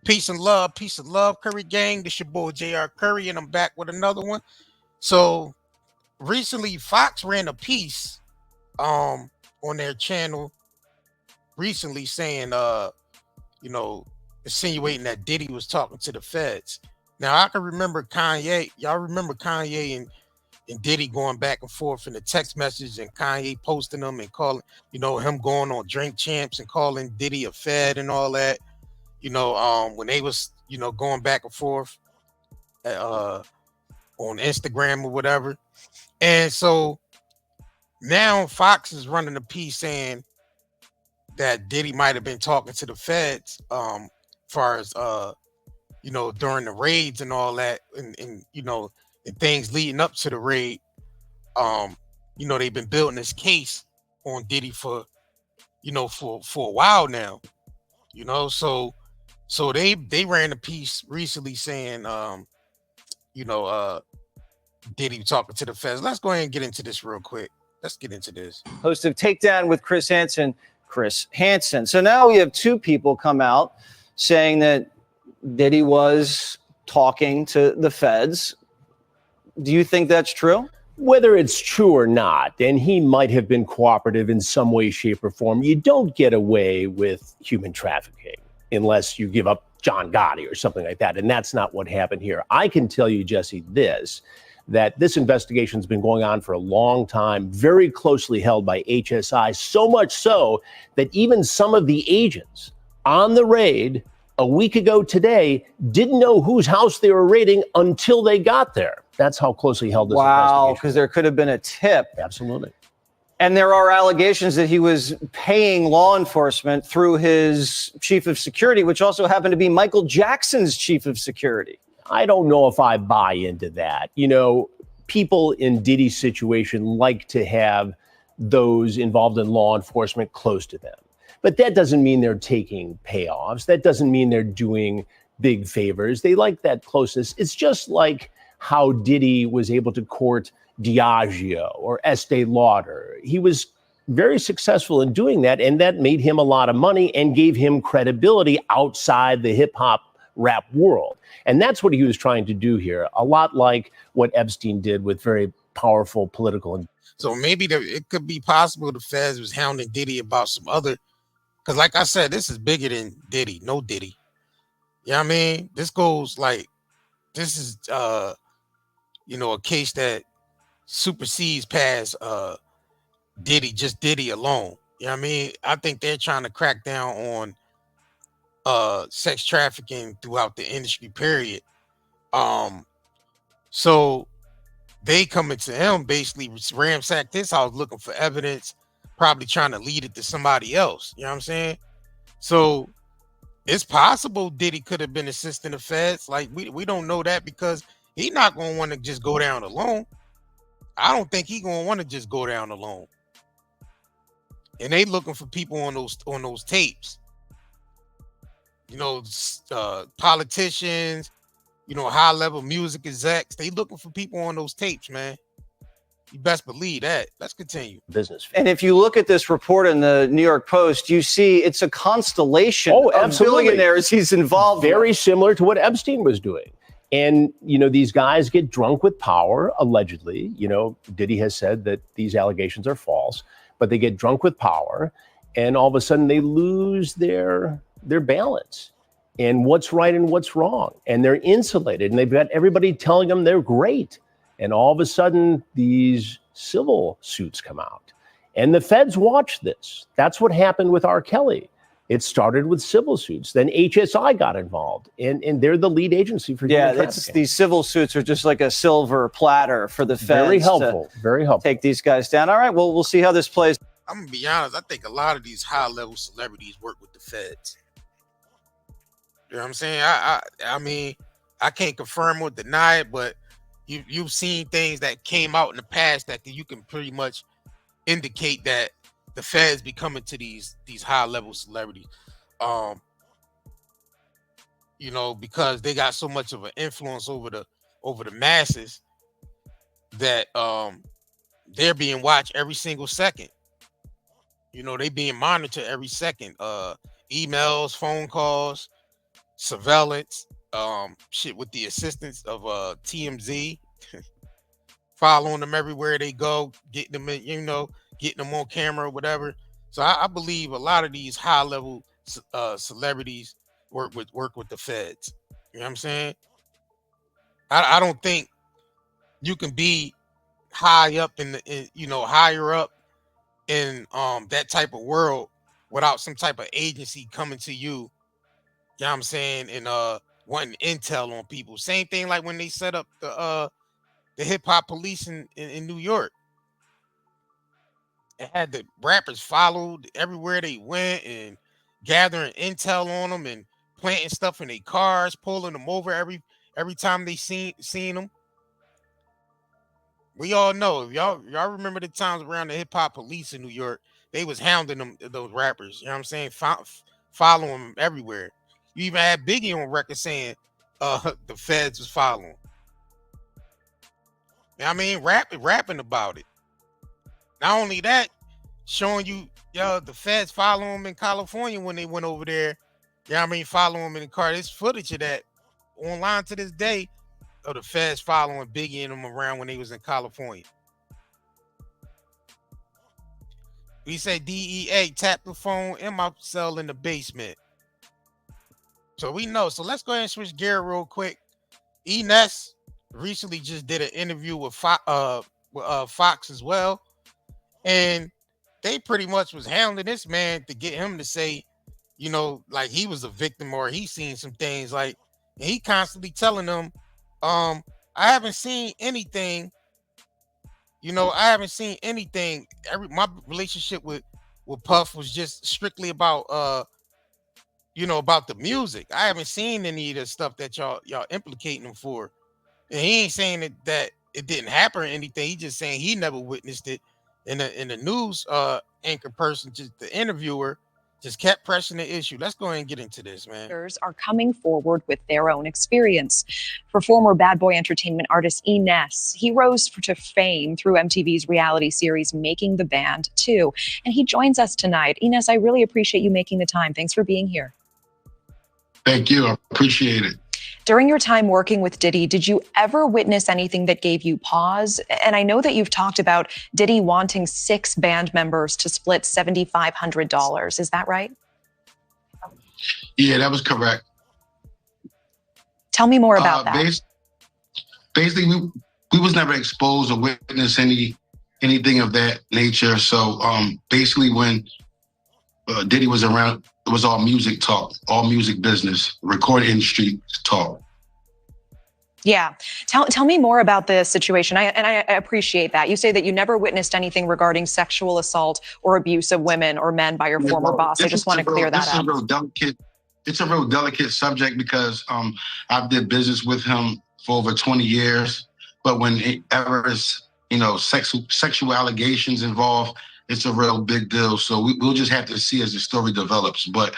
Peace and love, Curry Gang. This your boy JR Curry, and I'm back with another one. So recently, Fox ran a piece on their channel recently saying you know, insinuating that Diddy was talking to the feds. Now I can remember Kanye, y'all remember Kanye and Diddy going back and forth in the text message, and Kanye posting them and calling, him going on Drink Champs and calling Diddy a fed and all that. When they was, going back and forth on Instagram or whatever. And so now Fox is running a piece saying that Diddy might have been talking to the feds, far as during the raids and all that, and and things leading up to the raid. They've been building this case on Diddy for for a while now. So they ran a piece recently saying Diddy talking to the feds. Let's go ahead and get into this real quick. Let's get into this. Host of Takedown with Chris Hansen. So now we have two people come out saying that Diddy was talking to the feds. Do you think that's true? Whether it's true or not, and he might have been cooperative in some way, shape, or form, you don't get away with human trafficking unless you give up John Gotti or something like that. And that's not what happened here. I can tell you, Jesse, that this investigation's been going on for a long time, very closely held by HSI, so much so that even some of the agents on the raid a week ago today didn't know whose house they were raiding until they got there. That's how closely held this investigation. Wow, because there could have been a tip. Absolutely. And there are allegations that he was paying law enforcement through his chief of security, which also happened to be Michael Jackson's chief of security. I don't know if I buy into that. People in Diddy's situation like to have those involved in law enforcement close to them. But that doesn't mean they're taking payoffs. That doesn't mean they're doing big favors. They like that closeness. It's just like how Diddy was able to court Diageo or Estee Lauder. He was very successful in doing that, and that made him a lot of money and gave him credibility outside the hip-hop rap world. And that's what he was trying to do here, a lot like what Epstein did with very powerful political. So maybe it could be possible the feds was hounding Diddy about some other, because like I said, this is bigger than Diddy, no Diddy. You know what I mean? This is a case that supersedes past Diddy, just Diddy alone. You know what I mean? I think they're trying to crack down on sex trafficking throughout the industry, period. So they coming to him, basically ransacked his house looking for evidence, probably trying to lead it to somebody else. You know what I'm saying? So it's possible Diddy could have been assisting the feds. Like we don't know that, because he's not going to want to just go down alone. I don't think he's going to want to just go down alone. And they looking for people on those tapes. Politicians, high level music execs, they looking for people on those tapes, man. You best believe that. Let's continue. Business. And if you look at this report in the New York Post, you see it's a constellation of billionaires he's involved with. Very similar to what Epstein was doing. And, these guys get drunk with power, allegedly. Diddy has said that these allegations are false, but they get drunk with power, and all of a sudden they lose their balance and what's right and what's wrong. And they're insulated, and they've got everybody telling them they're great. And all of a sudden these civil suits come out, and the feds watch this. That's what happened with R. Kelly. It started with civil suits. Then HSI got involved, and they're the lead agency for human trafficking. These civil suits are just like a silver platter for the feds. Very helpful. Take these guys down. All right, well, we'll see how this plays. I'm gonna be honest. I think a lot of these high-level celebrities work with the feds. You know what I'm saying? I mean, I can't confirm or deny it, but you've seen things that came out in the past that you can pretty much indicate that the feds be coming to these high-level celebrities, because they got so much of an influence over the masses that they're being watched every single second. They being monitored every second. Emails, phone calls, surveillance, shit with the assistance of TMZ, following them everywhere they go, getting them in, getting them on camera or whatever. So I believe a lot of these high level celebrities work with the feds. You know what I'm saying? I don't think you can be high up higher up in that type of world without some type of agency coming to you. You know what I'm saying? And wanting intel on people. Same thing like when they set up the hip hop police in New York. It had the rappers followed everywhere they went and gathering intel on them and planting stuff in their cars, pulling them over every time they seen them. We all know, y'all remember the times around the hip hop police in New York, they was hounding those rappers. You know what I'm saying? Following them everywhere. You even had Biggie on record saying the feds was following. You know what I mean? Rapping about it. Not only that, showing you, the feds follow him in California when they went over there. You know what I mean? Follow him in the car. There's footage of that online to this day of the feds following Biggie and them around when they was in California. We say DEA tap the phone in my cell in the basement. So we know. So let's go ahead and switch gear real quick. E-Ness recently just did an interview with Fox as well. And they pretty much was hounding this man to get him to say, like he was a victim or he seen some things. Like, and he constantly telling them, I haven't seen anything. I haven't seen anything. My relationship with Puff was just strictly about about the music. I haven't seen any of the stuff that y'all implicating him for. And he ain't saying that it didn't happen or anything. He just saying he never witnessed it. And the news anchor person, just the interviewer, just kept pressing the issue. Let's go ahead and get into this, man. Are coming forward with their own experience. For former Bad Boy Entertainment artist E-Ness, he rose to fame through MTV's reality series Making the Band 2. And he joins us tonight. E-Ness, I really appreciate you making the time. Thanks for being here. Thank you. I appreciate it. During your time working with Diddy, did you ever witness anything that gave you pause? And I know that you've talked about Diddy wanting 6 band members to split $7,500. Is that right? Yeah, that was correct. Tell me more about that. Basically, we was never exposed or witnessed anything of that nature. So basically, when Diddy was around, it was all music talk, all music business, recording industry talk. Yeah. Tell me more about the situation. I appreciate that. You say that you never witnessed anything regarding sexual assault or abuse of women or men by your former boss. I just want to clear that up. It's a real delicate subject because I've did business with him for over 20 years. But whenever it's, sexual allegations involved, it's a real big deal. So we'll just have to see as the story develops. But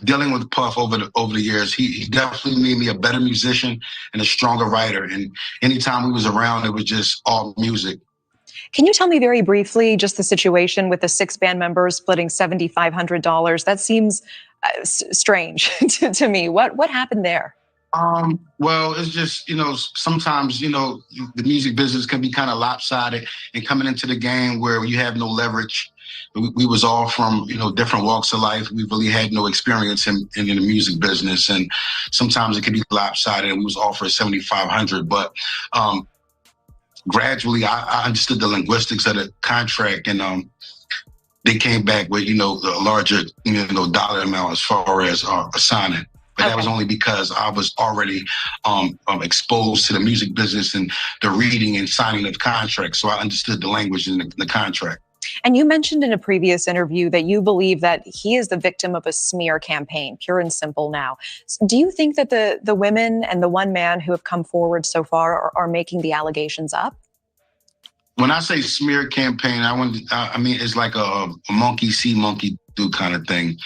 dealing with Puff over the years, he definitely made me a better musician and a stronger writer. And anytime we was around, it was just all music. Can you tell me very briefly just the situation with the 6 band members splitting $7,500? That seems strange to me. What happened there? Well, it's just, sometimes, the music business can be kind of lopsided, and coming into the game where you have no leverage. We was all from, different walks of life. We really had no experience in the music business. And sometimes it can be lopsided, and we was offered $7,500. But gradually I understood the linguistics of the contract, and they came back with, a larger, dollar amount as far as signing. But that was only because I was already exposed to the music business and the reading and signing of contracts. So I understood the language in the contract. And you mentioned in a previous interview that you believe that he is the victim of a smear campaign, pure and simple now. Do you think that the women and the one man who have come forward so far are making the allegations up? When I say smear campaign, I mean, it's like a monkey see, monkey do kind of thing.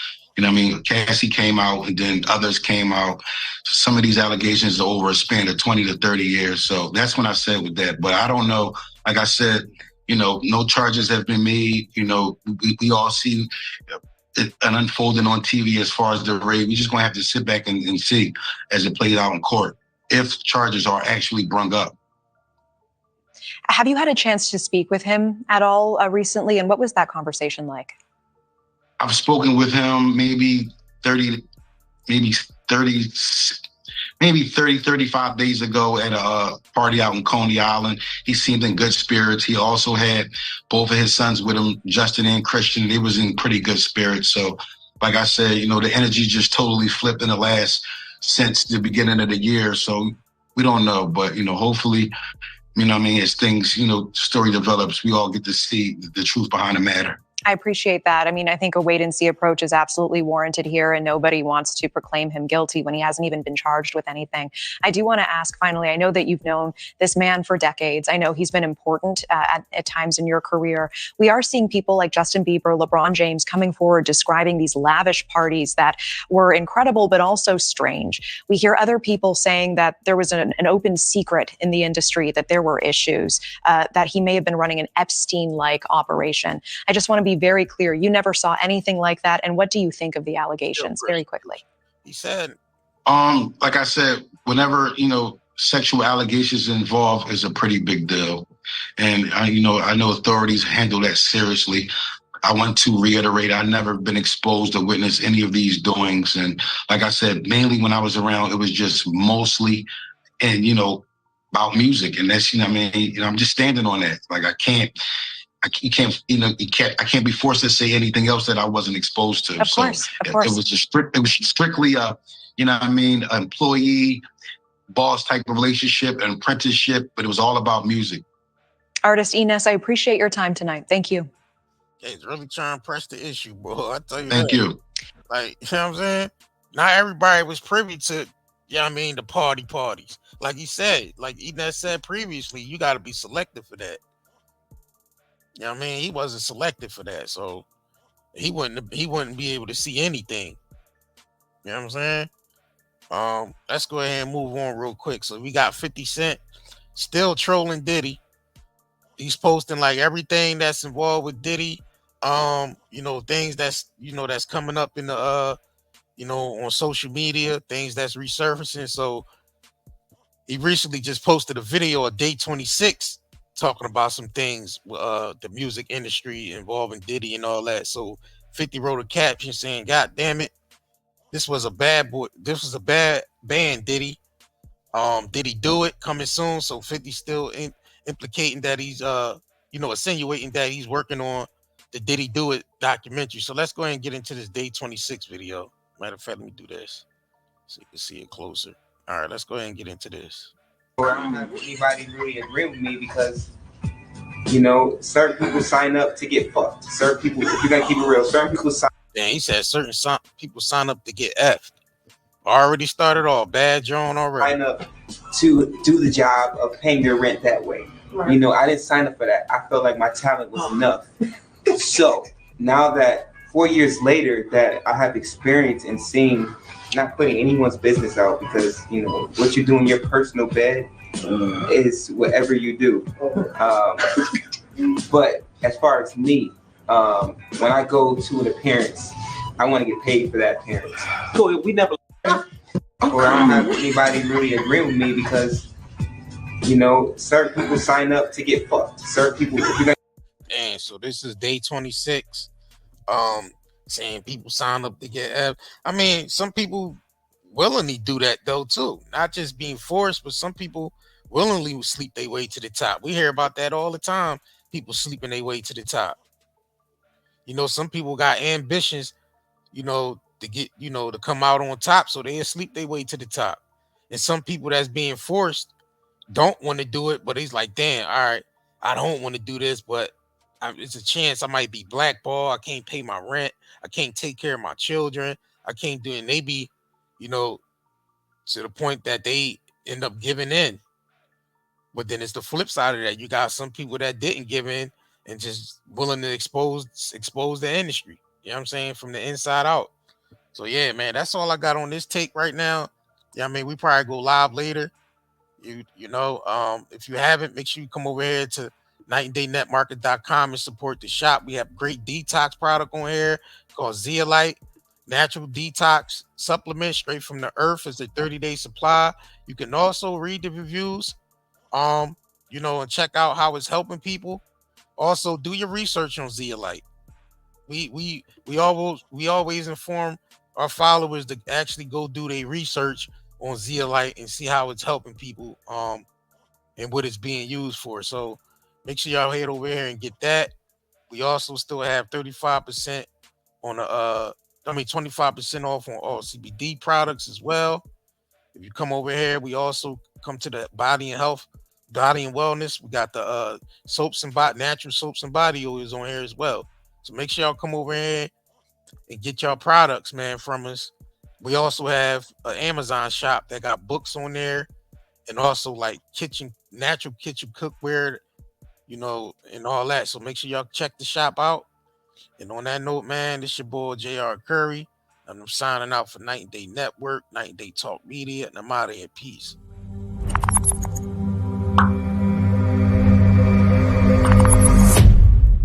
Cassie came out and then others came out. Some of these allegations are over a span of 20 to 30 years. So that's when I said with that. But I don't know. Like I said, no charges have been made. We all see an unfolding on TV as far as the raid. We're just going to have to sit back and see as it plays out in court if charges are actually brung up. Have you had a chance to speak with him at all recently? And what was that conversation like? I've spoken with him maybe 30, 35 days ago at a party out in Coney Island. He seemed in good spirits. He also had both of his sons with him, Justin and Christian. They was in pretty good spirits. So, like I said, you know, the energy just totally flipped in the last, since the beginning of the year. So we don't know, but, you know, hopefully, you know what I mean, as things, you know, story develops, we all get to see the truth behind the matter. I appreciate that. I mean, I think a wait and see approach is absolutely warranted here, and nobody wants to proclaim him guilty when he hasn't even been charged with anything. I do want to ask finally, I know that you've known this man for decades. I know he's been important at times in your career. We are seeing people like Justin Bieber, LeBron James coming forward describing these lavish parties that were incredible, but also strange. We hear other people saying that there was an open secret in the industry, that there were issues, that he may have been running an Epstein-like operation. I just want to be very clear. You never saw anything like that. And what do you think of the allegations? Very quickly. He said, like I said, whenever, you know, sexual allegations involved is a pretty big deal. And I know authorities handle that seriously. I want to reiterate, I've never been exposed to witness any of these doings. And like I said, mainly when I was around, it was just mostly, and, you know, about music. And that's, you know, I mean, you know, I'm just standing on that. Like, I can't be forced to say anything else that I wasn't exposed to. Of course. It was strictly you know what I mean, employee boss type of relationship and apprenticeship, but it was all about music. Artist E-Ness, I appreciate your time tonight. Thank you. he's really trying to press the issue, bro. I tell you Thank you. Like, you know what I'm saying? Not everybody was privy to, you know what I mean, the parties. Like he said, like E-Ness said previously, you got to be selective for that. You know what I mean? He wasn't selected for that, so he wouldn't be able to see anything. You know what I'm saying? Let's go ahead and move on real quick. So we got 50 Cent still trolling Diddy. He's posting like everything that's involved with Diddy. You know, things that's coming up in the you know, on social media, things that's resurfacing. So he recently just posted a video of day 26 talking about some things, the music industry involving Diddy and all that. So 50 wrote a caption saying, "God damn it, this was a bad band, Diddy. Did he do it? Coming soon." So 50 still implicating that he's you know, insinuating that he's working on the Did He Do It documentary. So let's go ahead and get into this day 26 video. Matter of fact, let me do this so you can see it closer. All right, let's go ahead and get into this. I don't have anybody really agree with me because, you know, certain people sign up to get fucked. Certain people, if you're gonna keep it real, certain people sign. Then he said certain people sign up to get effed. Already started off bad, John. Already sign up to do the job of paying your rent that way. Right. You know, I didn't sign up for that. I felt like my talent was enough. So now that 4 years later, that I have experience in seeing, not putting anyone's business out, because, you know, what you do in your personal bed is whatever you do. But as far as me, when I go to an appearance, I want to get paid for that appearance. So we never, or I don't have anybody really agree with me because, you know, certain people sign up to get fucked. Certain people, if you're gonna. And so this is day 26. Saying people sign up to get F. I mean, some people willingly do that though too. Not just being forced, but some people willingly sleep their way to the top. We hear about that all the time. People sleeping their way to the top. You know, some people got ambitions, you know, to get, you know, to come out on top, so they sleep their way to the top. And some people that's being forced don't want to do it, but he's like, damn, all right, I don't want to do this, but it's a chance I might be blackballed. I can't pay my rent. I can't take care of my children. I can't do it. And they be, you know, to the point that they end up giving in. But then it's the flip side of that. You got some people that didn't give in and just willing to expose the industry. You know what I'm saying? From the inside out. So yeah, man, that's all I got on this take right now. Yeah, I mean, we probably go live later. You know, if you haven't, make sure you come over here to nightanddaynetmarket.com and support the shop. We have great detox product on here called Zeolite, natural detox supplement straight from the earth. It's a 30-day supply. You can also read the reviews, and check out how it's helping people. Also, do your research on Zeolite. We always inform our followers to actually go do their research on Zeolite and see how it's helping people, and what it's being used for. So make sure y'all head over here and get that. We also still have 35% on 25% off on all CBD products as well. If you come over here, we also come to the body and health, body and wellness. We got the natural soaps and body oils on here as well. So make sure y'all come over here and get y'all products, man, from us. We also have an Amazon shop that got books on there, and also like natural kitchen cookware, and all that. So make sure y'all check the shop out. And on that note, man, this your boy JR Curry. And I'm signing out for Night and Day Network, Night and Day Talk Media, and I'm out of here. Peace.